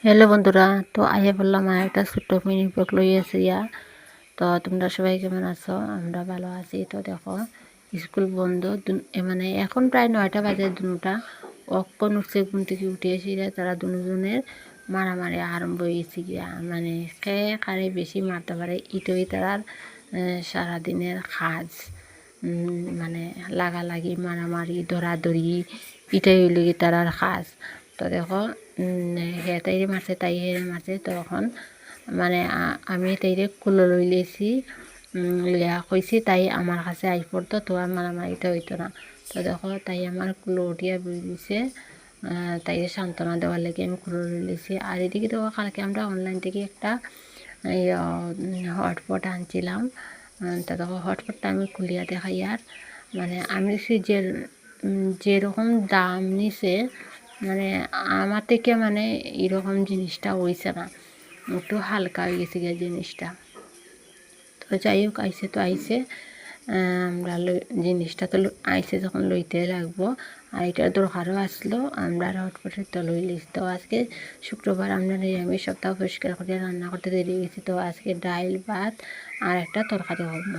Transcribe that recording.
Hello বন্ধুরা, তো আইয়া বললাম আর একটা ছোট্ট মিনি ব্লগ লইয়াছি তো তোমরা সবাই কেমন আছো? আমরা ভালো আছি। তো দেখো, স্কুল বন্ধ, মানে এখন প্রায় 9টা বাজে, দুটা অক্ষণ উঠছে, ঘুম থেকে উঠে এসে তারা দুজনের মারামারি আরম্ভ হয়েছে গিয়া, মানে কে কারে বেশি মারতে পারে এটাই তারার সারাদিনের কাজ। মানে লাগালাগি, মারামারি, ধরাধরি, এটাই হইল কি তারার কাজ। তো দেখো, হে তাইরে মারছে, তাই হেরে মারছে, তখন মানে আমি তাইরে কুলো লই লেছি, লিয়া কইছি তাই আমার কাছে আই পড়তো, তো আর মারামারিটা হইতো না। তো দেখো, তাই আমার কুলো উঠিয়া বই দিছে, তাই সান্ত্বনা দেওয়ার লেগে আমি কুলো লই লেছি। আর এদিকে দেখো, কালকে আমরা অনলাইন থেকে একটা হটপট আনছিলাম। তা দেখো, হটপটটা আমি খুলিয়া দেখাই। আর মানে আমি যে যেরকম দাম নিছে, মানে আমার থেকে মানে এরকম জিনিসটা হইছে না, একটু হালকা হয়ে গেছে গিয়ে জিনিসটা। তো যাই হোক, আইসে তো আইসে, আমরা জিনিসটা তো আইসে যখন লইতে লাগবো, আর এটার দরকারও আসলো, আমরা হটপটের তো লই লিছি। তো আজকে শুক্রবার, আমরা নিরামিষ সপ্তাহ পরিষ্কার করে রান্না করতে দেরি গেছি। তো আজকে ডাল, ভাত আর একটা তরকারি করবো।